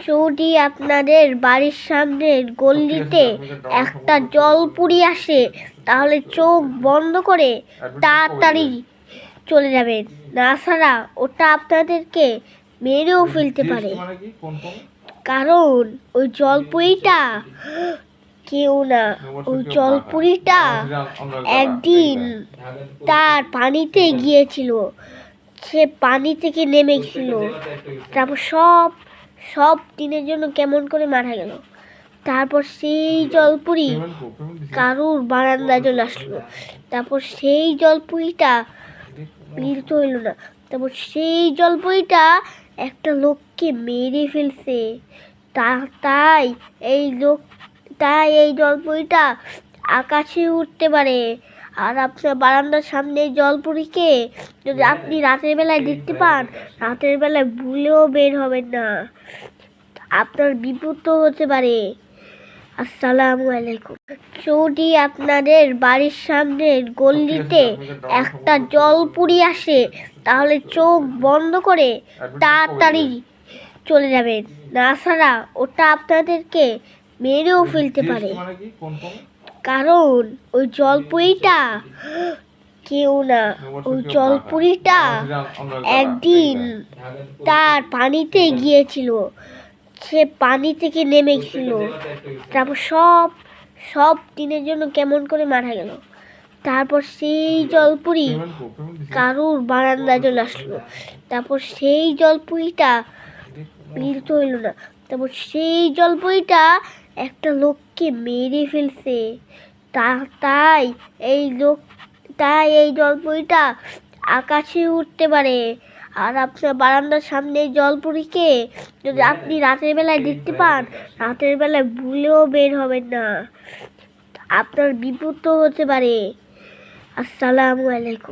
যদি আপনাদের বাড়ির সামনের গলিতে একটা জলপুরি আসে তাহলে চোখ বন্ধ করে তাড়াতাড়ি চলে যাবেন, না ছাড়া ওটা আপনাদেরকে মেরেও ফেলতে পারে। কারণ ওই জলপুরিটা কেউ না, ওই জলপুরিটা একদিন তার পানিতে গিয়েছিল, সে পানি থেকে নেমেছিল, তারপর সব দিনের জন্য কেমন করে মারা গেল। তারপর সেই জলপুরি কারুর বারান্দায় চলে আসলো। তারপর সেই জলপুরিটা মৃত হইল না, তারপর সেই জলপুরিটা একটা লোককে মেরে ফেলছে। তাই এই জলপুরিটা আকাশে উঠতে পারে। আর আপনার বারান্দার সামনে এই জলপুরিকে যদি আপনি রাতের বেলায় দেখতে পান, রাতের বেলায় ভুলেও বের হবেন না, আপনার বিপদও হতে পারে। আসসালামু আলাইকুম। যদি আপনাদের বাড়ির সামনের গলিতে একটা জলপুরি আসে তাহলে চোখ বন্ধ করে তাড়াতাড়ি চলে যাবেন, না ছাড়া ওটা আপনাদেরকে মেরেও ফেলতে পারে। কারণ ওই জলপুরিটা কেউ না, ওই জলপুরিটা একদিন তার পানিতে গিয়েছিল, সে পানি থেকে নেমেছিল, তারপর সব দিনের জন্য কেমন করে মারা গেল। তারপর সেই জলপুরি কারুর বারান্দায় চলে আসলো। তারপর সেই জলপুরিটা মৃত হইল না, তারপর সেই জলপুরিটা একটা লোককে মেরে ফেলছে। তাই এই জলপুরিটা আকাশে উঠতে পারে। আর আপনার বারান্দার সামনে এই জলপুরিকে যদি আপনি রাতের বেলায় দেখতে পান, রাতের বেলায় ভুলেও বের হবেন না, আপনার বিপদও হতে পারে। আসসালামু আলাইকুম।